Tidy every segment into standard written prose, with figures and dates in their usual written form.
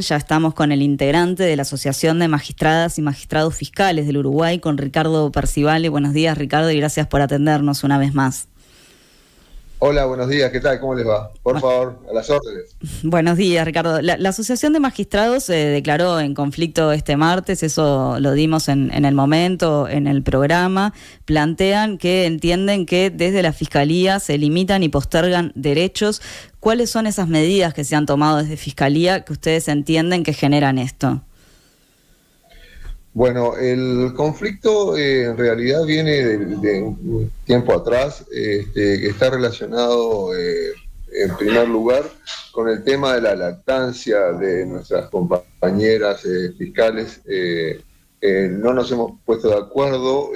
Ya estamos con el integrante de la Asociación de Magistradas y Magistrados Fiscales del Uruguay, con Ricardo Percivale. Buenos días, Ricardo, y gracias por atendernos una vez más. Hola, buenos días, ¿qué tal? ¿Cómo les va? Por favor, a las órdenes. Buenos días, Ricardo. La Asociación de Magistrados se declaró en conflicto este martes, eso lo dimos en el momento, en el programa. Plantean que entienden que desde la Fiscalía se limitan y postergan derechos. ¿Cuáles son esas medidas que se han tomado desde Fiscalía que ustedes entienden que generan esto? Bueno, el conflicto en realidad viene de un tiempo atrás, que está relacionado en primer lugar con el tema de la lactancia de nuestras compañeras fiscales. No nos hemos puesto de acuerdo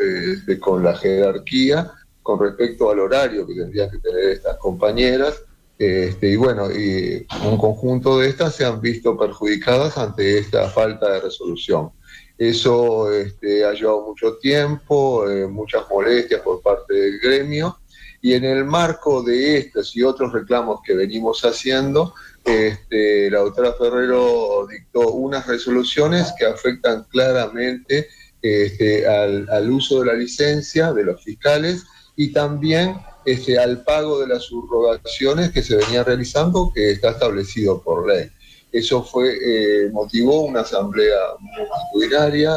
con la jerarquía con respecto al horario que tendrían que tener estas compañeras. Y bueno, y un conjunto de estas se han visto perjudicadas ante esta falta de resolución. Eso ha llevado mucho tiempo, muchas molestias por parte del gremio, y en el marco de estos y otros reclamos que venimos haciendo, la doctora Ferrero dictó unas resoluciones que afectan claramente al uso de la licencia de los fiscales y también al pago de las subrogaciones que se venía realizando, que está establecido por ley. Eso motivó una asamblea multitudinaria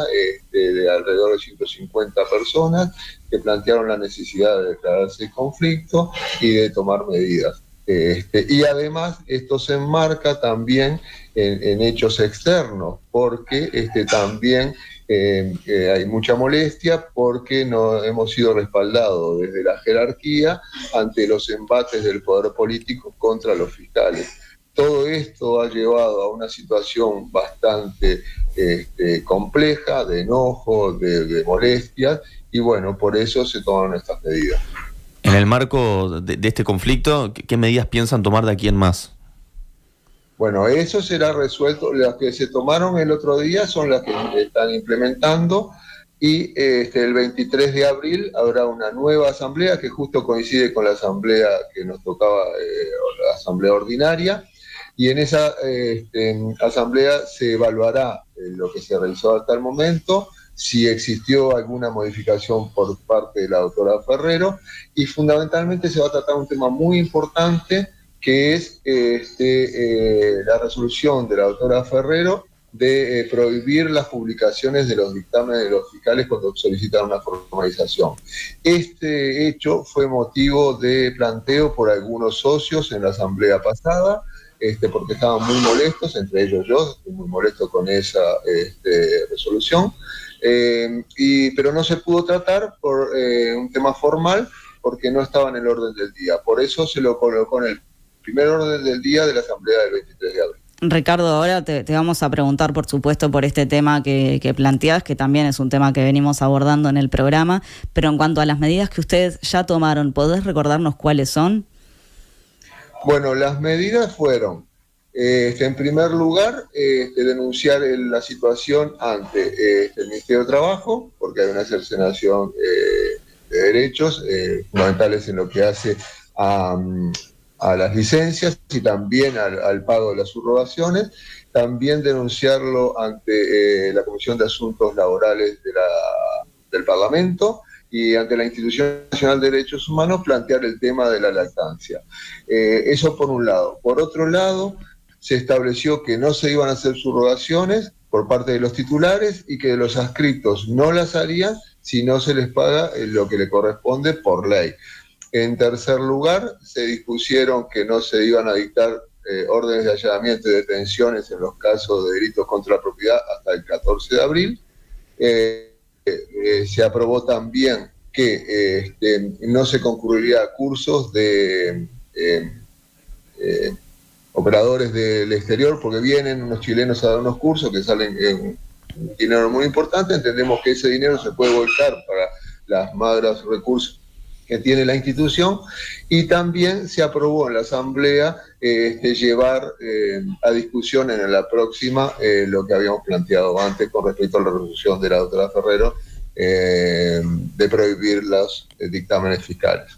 de alrededor de 150 personas que plantearon la necesidad de declararse el conflicto y de tomar medidas. Y además esto se enmarca también en hechos externos, porque también hay mucha molestia porque no hemos sido respaldados desde la jerarquía ante los embates del poder político contra los fiscales. Todo esto ha llevado a una situación bastante compleja, de enojo, de molestias, y bueno, por eso se tomaron estas medidas. En el marco de este conflicto, ¿qué medidas piensan tomar de aquí en más? Bueno, eso será resuelto. Las que se tomaron el otro día son las que están implementando, y el 23 de abril habrá una nueva asamblea que justo coincide con la asamblea que nos tocaba, la asamblea ordinaria. Y en esa asamblea se evaluará lo que se realizó hasta el momento, si existió alguna modificación por parte de la doctora Ferrero, y fundamentalmente se va a tratar un tema muy importante, que es la resolución de la doctora Ferrero de prohibir las publicaciones de los dictámenes de los fiscales cuando solicitan una formalización. Este hecho fue motivo de planteo por algunos socios en la asamblea pasada, porque estaban muy molestos, entre ellos yo, estoy muy molesto con esa resolución, pero no se pudo tratar por un tema formal, porque no estaba en el orden del día. Por eso se lo colocó en el primer orden del día de la asamblea del 23 de abril. Ricardo, ahora te vamos a preguntar, por supuesto, por este tema que planteás, que también es un tema que venimos abordando en el programa, pero en cuanto a las medidas que ustedes ya tomaron, ¿podés recordarnos cuáles son? Bueno, las medidas fueron, en primer lugar, denunciar la situación ante el Ministerio de Trabajo, porque hay una cercenación de derechos fundamentales en lo que hace a las licencias y también al pago de las subrogaciones. También denunciarlo ante la Comisión de Asuntos Laborales del Parlamento, y ante la Institución Nacional de Derechos Humanos plantear el tema de la lactancia. Eso por un lado. Por otro lado, se estableció que no se iban a hacer subrogaciones por parte de los titulares y que los adscritos no las harían si no se les paga lo que le corresponde por ley. En tercer lugar, se dispusieron que no se iban a dictar órdenes de allanamiento y detenciones en los casos de delitos contra la propiedad hasta el 14 de abril. Se aprobó también que no se concurriría a cursos de operadores del exterior, porque vienen unos chilenos a dar unos cursos que salen un dinero muy importante. Entendemos que ese dinero se puede volcar para las magros recursos que tiene la institución, y también se aprobó en la asamblea llevar a discusión en la próxima lo que habíamos planteado antes con respecto a la resolución de la doctora Ferrero de prohibir los dictámenes fiscales.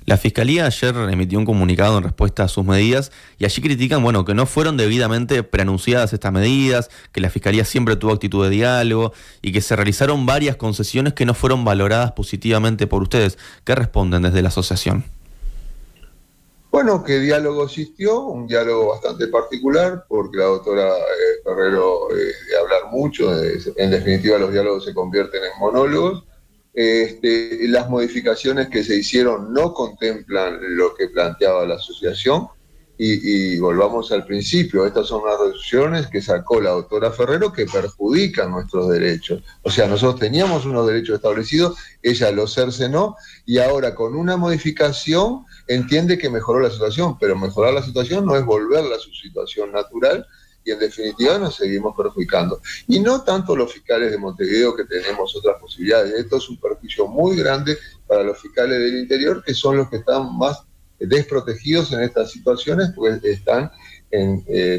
La Fiscalía ayer emitió un comunicado en respuesta a sus medidas y allí critican, bueno, que no fueron debidamente preanunciadas estas medidas, que la Fiscalía siempre tuvo actitud de diálogo y que se realizaron varias concesiones que no fueron valoradas positivamente por ustedes. ¿Qué responden desde la asociación? Bueno, que diálogo existió, un diálogo bastante particular, porque la doctora Ferrero, de hablar mucho, en definitiva los diálogos se convierten en monólogos. Las modificaciones que se hicieron no contemplan lo que planteaba la asociación y volvamos al principio, estas son las resoluciones que sacó la doctora Ferrero que perjudican nuestros derechos. O sea, nosotros teníamos unos derechos establecidos, ella los cercenó y ahora con una modificación entiende que mejoró la situación, pero mejorar la situación no es volverla a su situación natural y en definitiva nos seguimos perjudicando. Y no tanto los fiscales de Montevideo, que tenemos otras posibilidades. Esto es un perjuicio muy grande para los fiscales del interior, que son los que están más desprotegidos en estas situaciones, porque están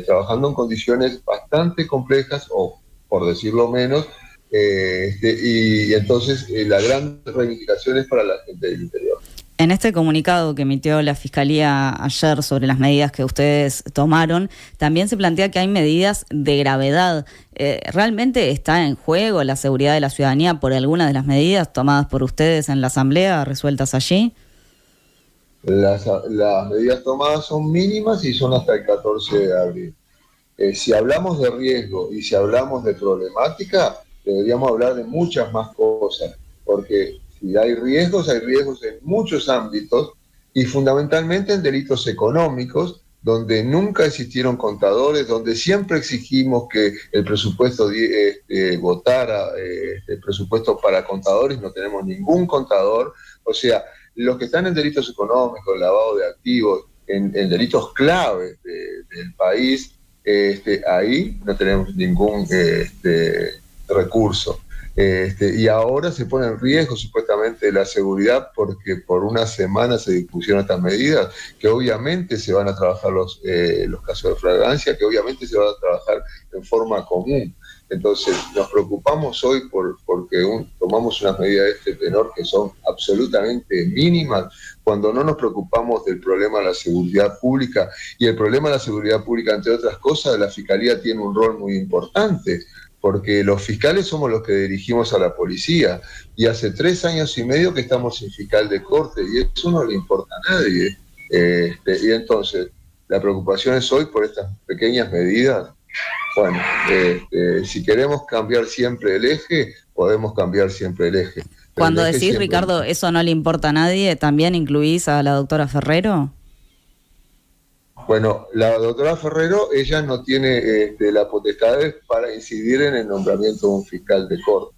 trabajando en condiciones bastante complejas, o por decirlo menos, y entonces la gran reivindicación es para la gente del interior. En este comunicado que emitió la Fiscalía ayer sobre las medidas que ustedes tomaron, también se plantea que hay medidas de gravedad. ¿Realmente está en juego la seguridad de la ciudadanía por alguna de las medidas tomadas por ustedes en la Asamblea, resueltas allí? Las medidas tomadas son mínimas y son hasta el 14 de abril. Si hablamos de riesgo y si hablamos de problemática, deberíamos hablar de muchas más cosas, porque si hay riesgos en muchos ámbitos y fundamentalmente en delitos económicos, donde nunca existieron contadores, donde siempre exigimos que el presupuesto votara el presupuesto para contadores, no tenemos ningún contador. O sea, los que están en delitos económicos, lavado de activos, en delitos claves del país, ahí no tenemos ningún recurso. Y ahora se pone en riesgo supuestamente la seguridad porque por una semana se dispusieron estas medidas, que obviamente se van a trabajar los casos de flagrancia, que obviamente se van a trabajar en forma común. Entonces nos preocupamos hoy porque tomamos unas medidas de este tenor que son absolutamente mínimas, cuando no nos preocupamos del problema de la seguridad pública. Y el problema de la seguridad pública, entre otras cosas, la Fiscalía tiene un rol muy importante, porque los fiscales somos los que dirigimos a la policía, y hace 3 años y medio que estamos sin fiscal de corte, y eso no le importa a nadie. Y entonces, la preocupación es hoy por estas pequeñas medidas. Bueno, si queremos cambiar siempre el eje, podemos cambiar siempre el eje. Cuando decís, Ricardo, eso no le importa a nadie, ¿también incluís a la doctora Ferrero? Bueno, la doctora Ferrero, ella no tiene la potestad para incidir en el nombramiento de un fiscal de corte,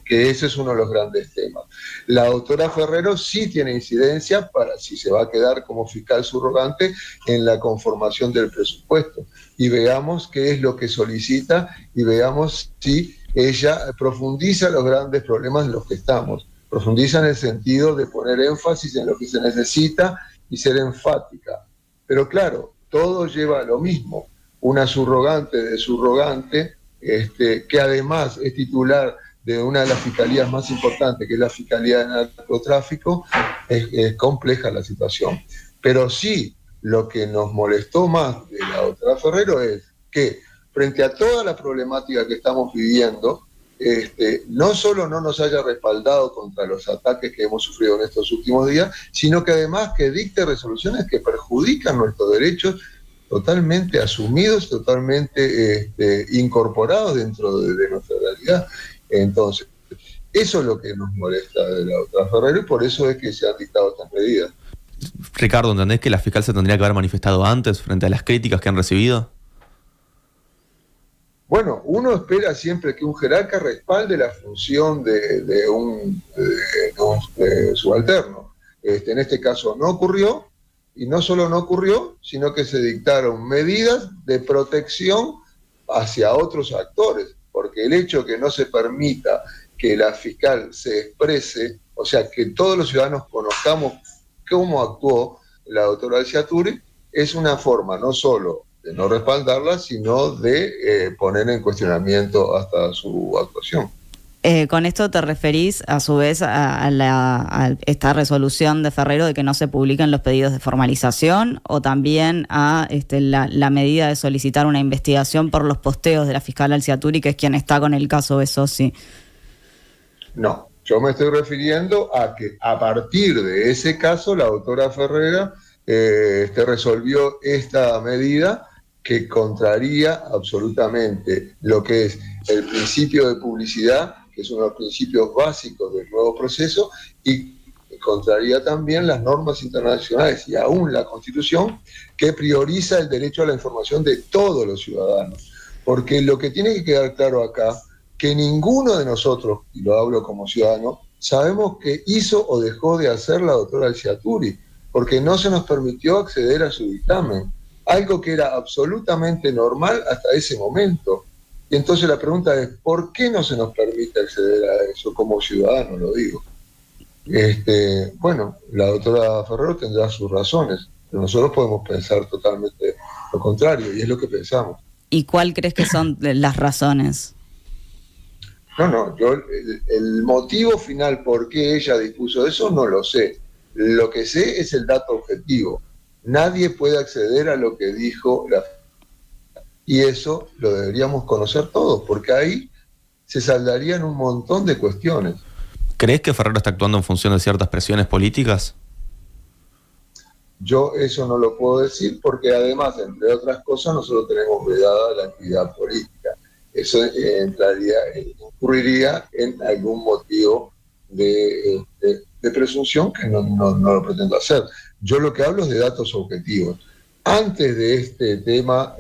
que ese es uno de los grandes temas. La doctora Ferrero sí tiene incidencia para si se va a quedar como fiscal subrogante en la conformación del presupuesto. Y veamos qué es lo que solicita y veamos si ella profundiza los grandes problemas en los que estamos. Profundiza en el sentido de poner énfasis en lo que se necesita y ser enfática. Pero claro, todo lleva a lo mismo. Una subrogante de subrogante, que además es titular de una de las fiscalías más importantes, que es la Fiscalía de Narcotráfico, es compleja la situación. Pero sí, lo que nos molestó más de la doctora Ferrero es que, frente a toda la problemática que estamos viviendo, no solo no nos haya respaldado contra los ataques que hemos sufrido en estos últimos días, sino que además que dicte resoluciones que perjudican nuestros derechos, totalmente asumidos, totalmente incorporados dentro de nuestra realidad. Entonces, eso es lo que nos molesta de la doctora Ferrero y por eso es que se han dictado estas medidas. Ricardo, ¿entendés que la fiscal se tendría que haber manifestado antes frente a las críticas que han recibido? Bueno, uno espera siempre que un jerarca respalde la función de un subalterno. En este caso no ocurrió, y no solo no ocurrió, sino que se dictaron medidas de protección hacia otros actores, porque el hecho que no se permita que la fiscal se exprese, o sea, que todos los ciudadanos conozcamos cómo actuó la doctora Alciaturi, es una forma no solo de no respaldarla, sino de poner en cuestionamiento hasta su actuación. Con esto te referís a su vez a esta resolución de Ferrero de que no se publiquen los pedidos de formalización, o también a la medida de solicitar una investigación por los posteos de la fiscal Alciaturi, que es quien está con el caso Besossi. No, yo me estoy refiriendo a que a partir de ese caso la doctora Ferrera resolvió esta medida que contraría absolutamente lo que es el principio de publicidad, que es uno de los principios básicos del nuevo proceso, y contraría también las normas internacionales y aún la Constitución, que prioriza el derecho a la información de todos los ciudadanos. Porque lo que tiene que quedar claro acá, que ninguno de nosotros, y lo hablo como ciudadano, sabemos qué hizo o dejó de hacer la doctora Alciaturi, porque no se nos permitió acceder a su dictamen, algo que era absolutamente normal hasta ese momento. Y entonces la pregunta es, ¿por qué no se nos permite acceder a eso como ciudadanos, lo digo? Bueno, la doctora Ferrero tendrá sus razones, pero nosotros podemos pensar totalmente lo contrario, y es lo que pensamos. ¿Y cuál crees que son las razones? No, yo el motivo final por qué ella dispuso eso no lo sé. Lo que sé es el dato objetivo. Nadie puede acceder a lo que dijo la... Y eso lo deberíamos conocer todos, porque ahí se saldarían un montón de cuestiones. ¿Crees que Ferrero está actuando en función de ciertas presiones políticas? Yo eso no lo puedo decir porque además, entre otras cosas, nosotros tenemos vedada la actividad política. Eso incurriría en algún motivo de presunción que no lo pretendo hacer. Yo lo que hablo es de datos objetivos. Antes de este tema,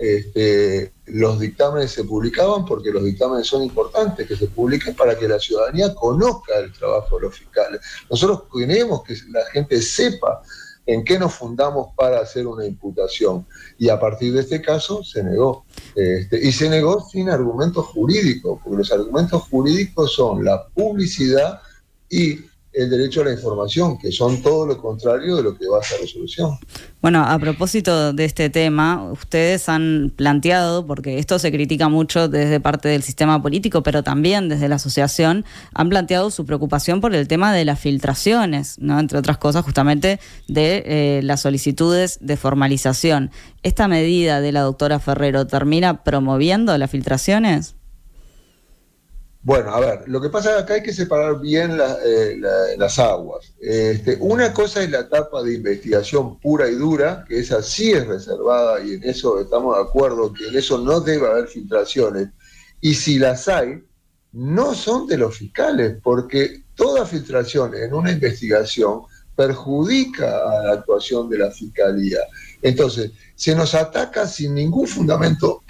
los dictámenes se publicaban porque los dictámenes son importantes que se publiquen para que la ciudadanía conozca el trabajo de los fiscales. Nosotros queremos que la gente sepa en qué nos fundamos para hacer una imputación. Y a partir de este caso se negó. Y se negó sin argumentos jurídicos, porque los argumentos jurídicos son la publicidad y el derecho a la información, que son todo lo contrario de lo que va a esa resolución. Bueno, a propósito de este tema, ustedes han planteado, porque esto se critica mucho desde parte del sistema político, pero también desde la asociación, han planteado su preocupación por el tema de las filtraciones, ¿no? Entre otras cosas, justamente de las solicitudes de formalización. ¿Esta medida de la doctora Ferrero termina promoviendo las filtraciones? Bueno, a ver, lo que pasa es que acá hay que separar bien las aguas. Una cosa es la etapa de investigación pura y dura, que esa sí es reservada y en eso estamos de acuerdo, que en eso no debe haber filtraciones. Y si las hay, no son de los fiscales, porque toda filtración en una investigación perjudica a la actuación de la fiscalía. Entonces, se nos ataca sin ningún fundamento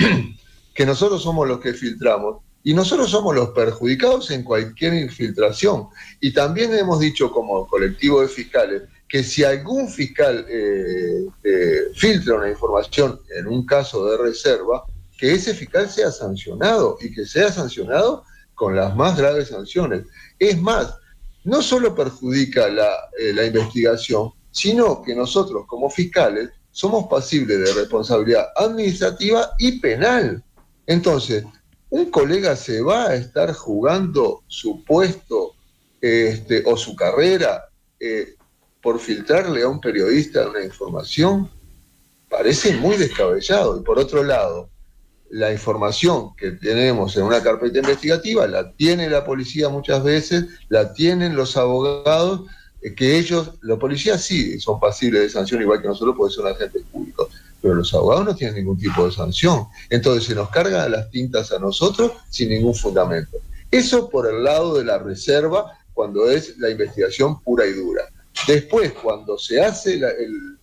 que nosotros somos los que filtramos, y nosotros somos los perjudicados en cualquier infiltración. Y también hemos dicho como colectivo de fiscales que si algún fiscal filtra una información en un caso de reserva, que ese fiscal sea sancionado y que sea sancionado con las más graves sanciones. Es más, no solo perjudica la investigación, sino que nosotros como fiscales somos pasibles de responsabilidad administrativa y penal. Entonces, un colega se va a estar jugando su puesto o su carrera por filtrarle a un periodista una información. Parece muy descabellado. Y por otro lado, la información que tenemos en una carpeta investigativa la tiene la policía muchas veces, la tienen los abogados, que ellos, los policías sí son pasibles de sanción igual que nosotros porque son agentes públicos, pero los abogados no tienen ningún tipo de sanción. Entonces se nos cargan las tintas a nosotros sin ningún fundamento. Eso por el lado de la reserva, cuando es la investigación pura y dura. Después, cuando se hace el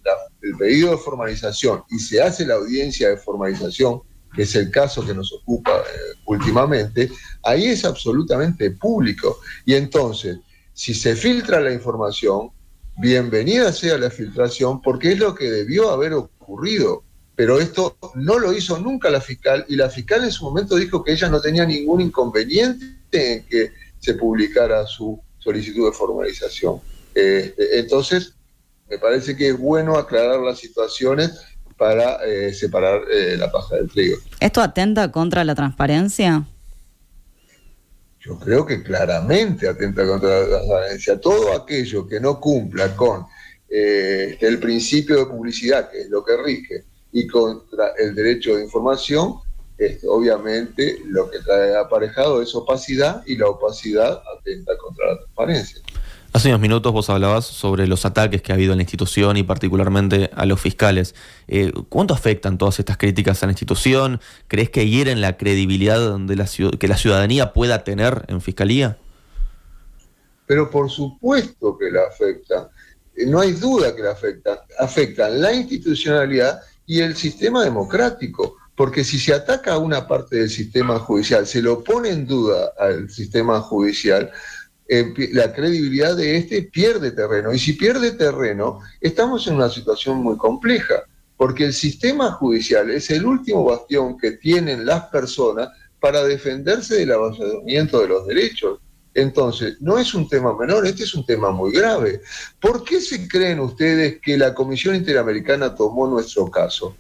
pedido de formalización y se hace la audiencia de formalización, que es el caso que nos ocupa últimamente, ahí es absolutamente público. Y entonces, si se filtra la información, bienvenida sea la filtración, porque es lo que debió haber ocurrido. Pero esto no lo hizo nunca la fiscal, y la fiscal en su momento dijo que ella no tenía ningún inconveniente en que se publicara su solicitud de formalización. Entonces, me parece que es bueno aclarar las situaciones para separar la paja del trigo. ¿Esto atenta contra la transparencia? Yo creo que claramente atenta contra la transparencia. Todo aquello que no cumpla con el principio de publicidad, que es lo que rige, y contra el derecho de información, obviamente lo que trae aparejado es opacidad, y la opacidad atenta contra la transparencia. Hace unos minutos vos hablabas sobre los ataques que ha habido en la institución y particularmente a los fiscales. ¿Cuánto afectan todas estas críticas a la institución? ¿Crees que hieren la credibilidad que la ciudadanía pueda tener en Fiscalía? Pero por supuesto que la afectan. No hay duda que la afectan. Afectan la institucionalidad y el sistema democrático. Porque si se ataca a una parte del sistema judicial, se lo pone en duda al sistema judicial, la credibilidad de pierde terreno. Y si pierde terreno, estamos en una situación muy compleja, porque el sistema judicial es el último bastión que tienen las personas para defenderse del avasallamiento de los derechos. Entonces, no es un tema menor, este es un tema muy grave. ¿Por qué se creen ustedes que la Comisión Interamericana tomó nuestro caso?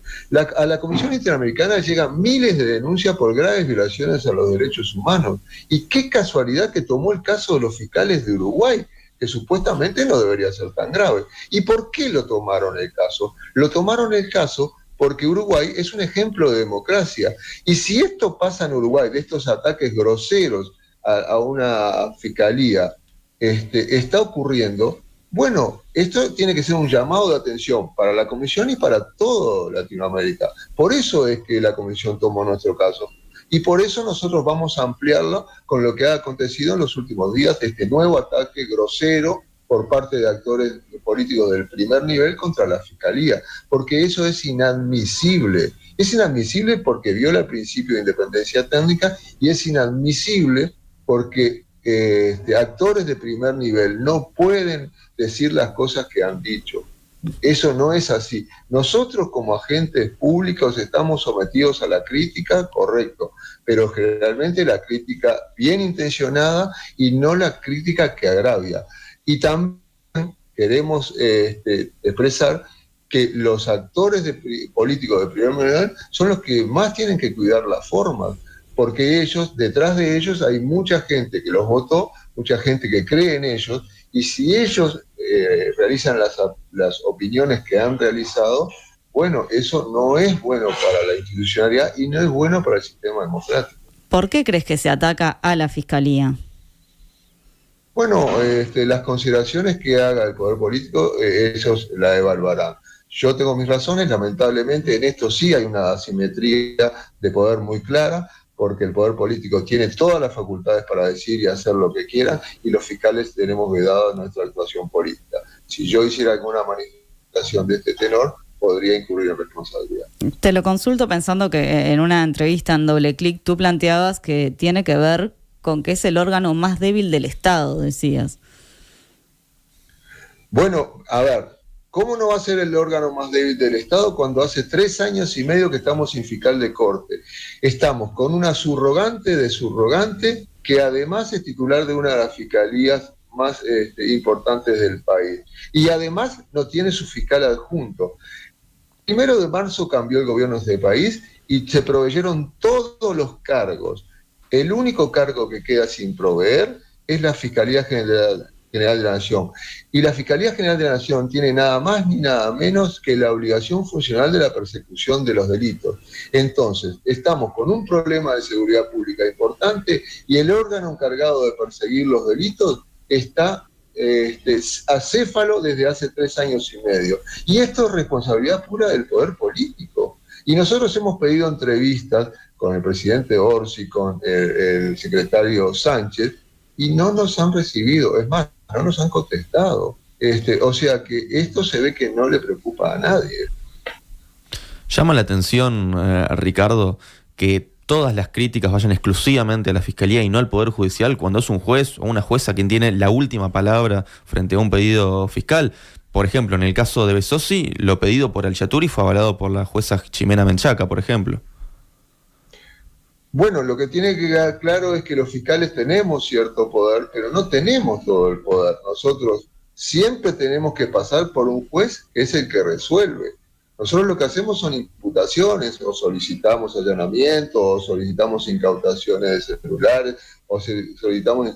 A la Comisión Interamericana llegan miles de denuncias por graves violaciones a los derechos humanos. Y qué casualidad que tomó el caso de los fiscales de Uruguay, que supuestamente no debería ser tan grave. ¿Y por qué lo tomaron el caso? Lo tomaron el caso porque Uruguay es un ejemplo de democracia. Y si esto pasa en Uruguay, de estos ataques groseros a una fiscalía, está ocurriendo, bueno, esto tiene que ser un llamado de atención para la Comisión y para toda Latinoamérica. Por eso es que la Comisión tomó nuestro caso. Y por eso nosotros vamos a ampliarlo con lo que ha acontecido en los últimos días, este nuevo ataque grosero por parte de actores políticos del primer nivel contra la Fiscalía, porque eso es inadmisible. Es inadmisible porque viola el principio de independencia técnica y es inadmisible porque actores de primer nivel no pueden decir las cosas que han dicho. Eso no es así. Nosotros como agentes públicos estamos sometidos a la crítica, correcto, pero generalmente la crítica bien intencionada y no la crítica que agravia. Y también queremos expresar que los actores políticos de primer nivel son los que más tienen que cuidar las formas, porque detrás de ellos hay mucha gente que los votó, mucha gente que cree en ellos, y si ellos realizan las opiniones que han realizado, bueno, eso no es bueno para la institucionalidad y no es bueno para el sistema democrático. ¿Por qué crees que se ataca a la Fiscalía? Bueno, las consideraciones que haga el poder político, ellos la evaluarán. Yo tengo mis razones, lamentablemente en esto sí hay una asimetría de poder muy clara, porque el poder político tiene todas las facultades para decir y hacer lo que quieran, y los fiscales tenemos vedada nuestra actuación política. Si yo hiciera alguna manifestación de este tenor, podría incurrir en responsabilidad. Te lo consulto pensando que en una entrevista en Doble Clic tú planteabas que tiene que ver con que es el órgano más débil del Estado, decías. Bueno, a ver, ¿cómo no va a ser el órgano más débil del Estado cuando hace 3 años y medio que estamos sin fiscal de corte? Estamos con una subrogante de subrogante que además es titular de una de las fiscalías más importantes del país. Y además no tiene su fiscal adjunto. El 1 de marzo cambió el gobierno de este país y se proveyeron todos los cargos. El único cargo que queda sin proveer es la Fiscalía General de la Nación. Y la Fiscalía General de la Nación tiene nada más ni nada menos que la obligación funcional de la persecución de los delitos. Entonces, estamos con un problema de seguridad pública importante y el órgano encargado de perseguir los delitos está acéfalo desde hace 3 años y medio. Y esto es responsabilidad pura del poder político. Y nosotros hemos pedido entrevistas con el presidente Orsi, con el secretario Sánchez, y no nos han recibido, es más, no nos han contestado. O sea que esto se ve que no le preocupa a nadie. Llama la atención, Ricardo, que todas las críticas vayan exclusivamente a la Fiscalía y no al Poder Judicial cuando es un juez o una jueza quien tiene la última palabra frente a un pedido fiscal. Por ejemplo, en el caso de Besosi, lo pedido por Alciaturi fue avalado por la jueza Ximena Menchaca, por ejemplo. Bueno, lo que tiene que quedar claro es que los fiscales tenemos cierto poder, pero no tenemos todo el poder. Nosotros siempre tenemos que pasar por un juez que es el que resuelve. Nosotros lo que hacemos son imputaciones, o solicitamos allanamientos, o solicitamos incautaciones de celulares, o solicitamos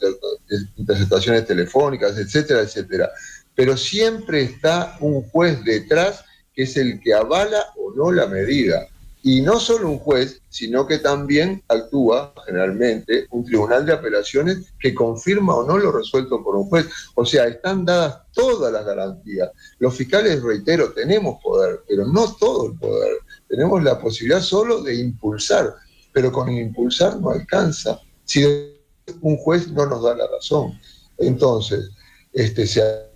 interceptaciones telefónicas, etcétera, etcétera. Pero siempre está un juez detrás que es el que avala o no la medida. Y no solo un juez, sino que también actúa generalmente un tribunal de apelaciones que confirma o no lo resuelto por un juez. O sea, están dadas todas las garantías. Los fiscales, reitero, tenemos poder, pero no todo el poder. Tenemos la posibilidad solo de impulsar, pero con impulsar no alcanza si un juez no nos da la razón. Entonces, se hace la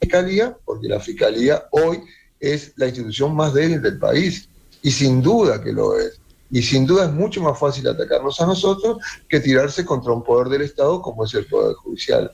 Fiscalía, porque la Fiscalía hoy es la institución más débil del país. Y sin duda que lo es. Y sin duda es mucho más fácil atacarnos a nosotros que tirarse contra un poder del Estado como es el Poder Judicial.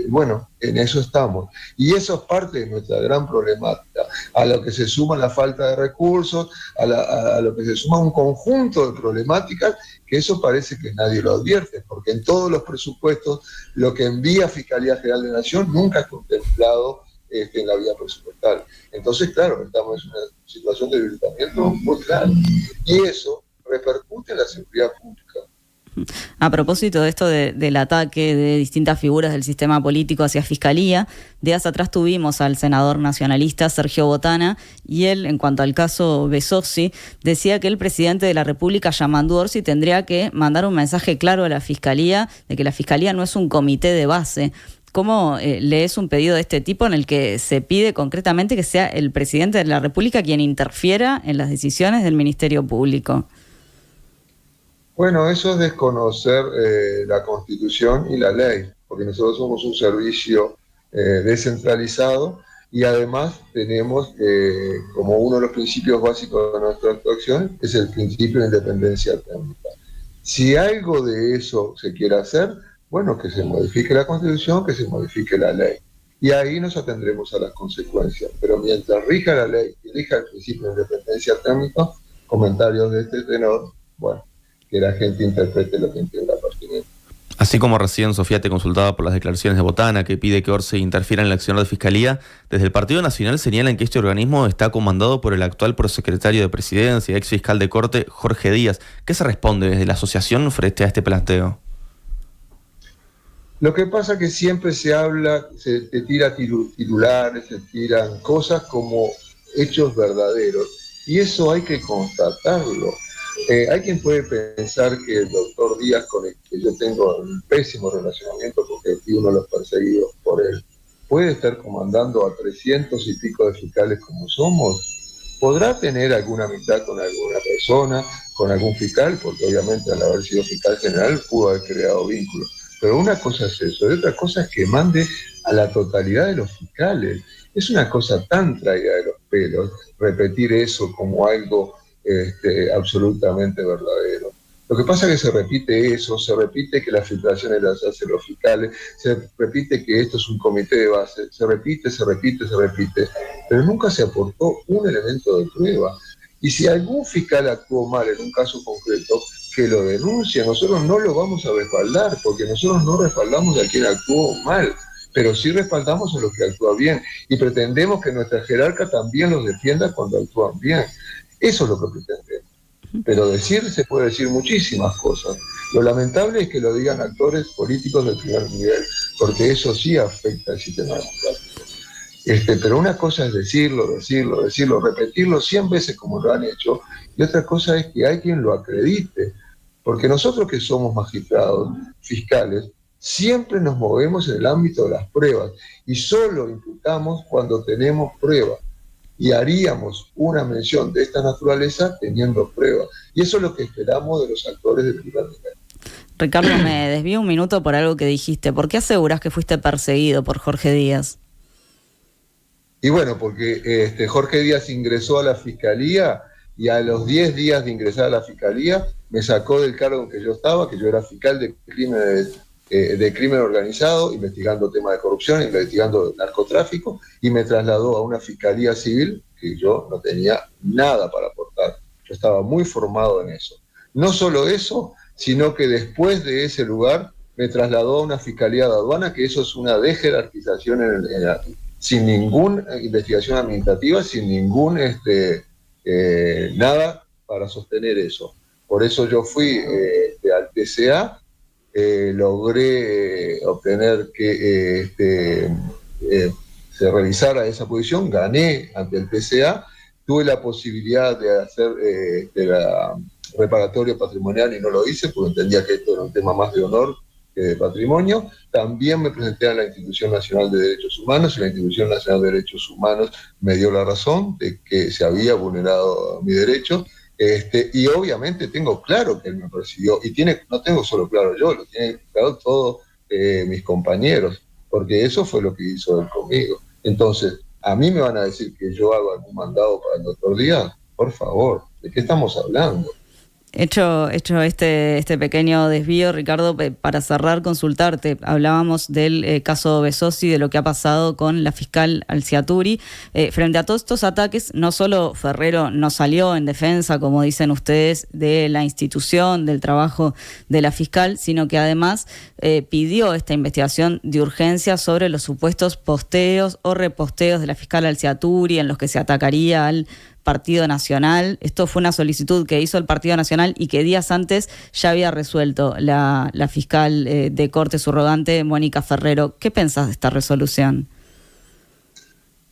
Bueno, en eso estamos. Y eso es parte de nuestra gran problemática. A lo que se suma la falta de recursos, a lo que se suma un conjunto de problemáticas, que eso parece que nadie lo advierte, porque en todos los presupuestos lo que envía Fiscalía General de Nación nunca es contemplado en la vía presupuestal. Entonces, claro, estamos en una situación de debilitamiento muy grande. Y eso repercute en la seguridad pública. A propósito de esto del ataque de distintas figuras del sistema político hacia Fiscalía, días atrás tuvimos al senador nacionalista Sergio Botana y él, en cuanto al caso Besozzi, decía que el presidente de la República, Yamandu Orsi, tendría que mandar un mensaje claro a la Fiscalía de que la Fiscalía no es un comité de base. ¿Cómo lees un pedido de este tipo en el que se pide concretamente que sea el presidente de la República quien interfiera en las decisiones del Ministerio Público? Bueno, eso es desconocer la Constitución y la ley, porque nosotros somos un servicio descentralizado y además tenemos como uno de los principios básicos de nuestra actuación es el principio de independencia técnica. Si algo de eso se quiere hacer, bueno, que se modifique la Constitución, que se modifique la ley. Y ahí nos atendremos a las consecuencias. Pero mientras rija la ley y rija el principio de independencia técnica, comentarios de este tenor, bueno, que la gente interprete lo que entienda pertinente. Así como recién Sofía te consultaba por las declaraciones de Botana, que pide que Orsi interfiera en la acción de Fiscalía, desde el Partido Nacional señalan que este organismo está comandado por el actual prosecretario de Presidencia, ex fiscal de Corte, Jorge Díaz. ¿Qué se responde desde la asociación frente a este planteo? Lo que pasa es que siempre se habla, se tira titulares, se tiran cosas como hechos verdaderos, y eso hay que constatarlo. Hay quien puede pensar que el doctor Díaz, con el que yo tengo un pésimo relacionamiento porque fui uno de los perseguidos por él, puede estar comandando a 300 y pico de fiscales como somos. Podrá tener alguna amistad con alguna persona, con algún fiscal, porque obviamente al haber sido fiscal general pudo haber creado vínculos. Pero una cosa es eso, y otra cosa es que mande a la totalidad de los fiscales. Es una cosa tan traída de los pelos repetir eso como algo absolutamente verdadero. Lo que pasa es que se repite eso, se repite que las filtraciones las hacen los fiscales, se repite que esto es un comité de base, se repite, pero nunca se aportó un elemento de prueba. Y si algún fiscal actuó mal en un caso concreto, que lo denuncie. Nosotros no lo vamos a respaldar, porque nosotros no respaldamos a quien actuó mal, pero sí respaldamos a los que actúan bien, y pretendemos que nuestra jerarca también los defienda cuando actúan bien. Eso es lo que pretendemos. Pero se puede decir muchísimas cosas. Lo lamentable es que lo digan actores políticos del primer nivel, porque eso sí afecta al sistema democrático. Pero una cosa es decirlo, repetirlo 100 veces como lo han hecho, y otra cosa es que hay quien lo acredite, porque nosotros que somos magistrados, fiscales, siempre nos movemos en el ámbito de las pruebas, y solo imputamos cuando tenemos pruebas, y haríamos una mención de esta naturaleza teniendo pruebas, y eso es lo que esperamos de los actores de primer nivel. Ricardo, me desvío un minuto por algo que dijiste. ¿Por qué aseguras que fuiste perseguido por Jorge Díaz? Y bueno, porque Jorge Díaz ingresó a la Fiscalía y a los 10 días de ingresar a la Fiscalía me sacó del cargo en que yo estaba, que yo era fiscal de crimen organizado, investigando temas de corrupción, investigando narcotráfico, y me trasladó a una Fiscalía Civil que yo no tenía nada para aportar. Yo estaba muy formado en eso. No solo eso, sino que después de ese lugar me trasladó a una Fiscalía de Aduana, que eso es una dejerarquización sin ninguna investigación administrativa, sin ningún nada para sostener eso. Por eso yo fui al TCA, logré obtener que se revisara esa posición, gané ante el TCA, tuve la posibilidad de hacer la reparatoria patrimonial y no lo hice porque entendía que esto era un tema más de honor que de patrimonio. También me presenté a la Institución Nacional de Derechos Humanos y la Institución Nacional de Derechos Humanos me dio la razón de que se había vulnerado mi derecho. Y obviamente tengo claro que él me persiguió, y no tengo solo claro yo, lo tienen claro todos mis compañeros, porque eso fue lo que hizo él conmigo. Entonces, ¿a mí me van a decir que yo hago algún mandado para el doctor Díaz? Por favor, ¿de qué estamos hablando? Hecho este pequeño desvío, Ricardo, para cerrar, consultarte. Hablábamos del caso Besossi, de lo que ha pasado con la fiscal Alciaturi. Frente a todos estos ataques, no solo Ferrero no salió en defensa, como dicen ustedes, de la institución, del trabajo de la fiscal, sino que además pidió esta investigación de urgencia sobre los supuestos posteos o reposteos de la fiscal Alciaturi en los que se atacaría al Partido Nacional. Esto fue una solicitud que hizo el Partido Nacional y que días antes ya había resuelto la fiscal de corte subrogante, Mónica Ferrero. ¿Qué pensás de esta resolución?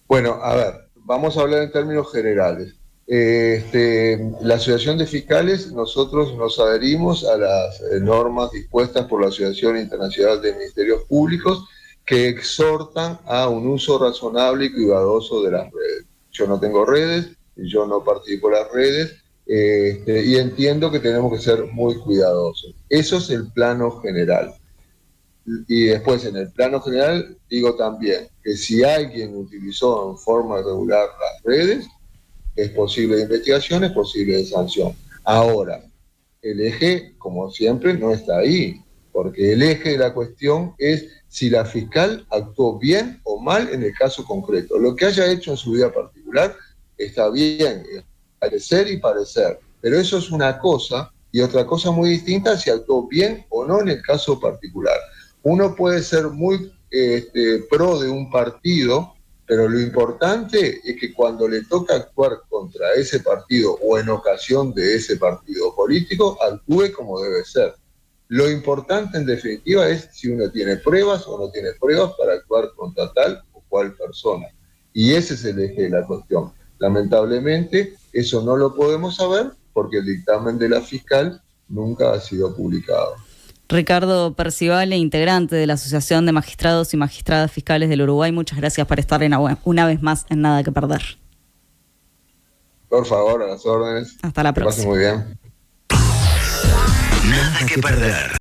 Bueno, a ver, vamos a hablar en términos generales. La Asociación de Fiscales, nosotros nos adherimos a las normas dispuestas por la Asociación Internacional de Ministerios Públicos que exhortan a un uso razonable y cuidadoso de las redes. Yo no tengo redes, yo no participo en las redes, y entiendo que tenemos que ser muy cuidadosos. Eso es el plano general. Y después, en el plano general, digo también que si alguien utilizó en forma irregular las redes, es posible de investigación, es posible de sanción. Ahora, el eje, como siempre, no está ahí, porque el eje de la cuestión es si la fiscal actuó bien o mal en el caso concreto. Lo que haya hecho en su vida particular está bien, parecer y parecer, pero eso es una cosa, y otra cosa muy distinta si actuó bien o no en el caso particular. Uno puede ser muy pro de un partido, pero lo importante es que cuando le toca actuar contra ese partido o en ocasión de ese partido político, actúe como debe ser. Lo importante en definitiva es si uno tiene pruebas o no tiene pruebas para actuar contra tal o cual persona. Y ese es el eje de la cuestión. Lamentablemente, eso no lo podemos saber porque el dictamen de la fiscal nunca ha sido publicado. Ricardo Percivale, integrante de la Asociación de Magistrados y Magistradas Fiscales del Uruguay, muchas gracias por estar una vez más en Nada que Perder. Por favor, a las órdenes. Hasta la próxima. Que pasen muy bien. Nada que perder.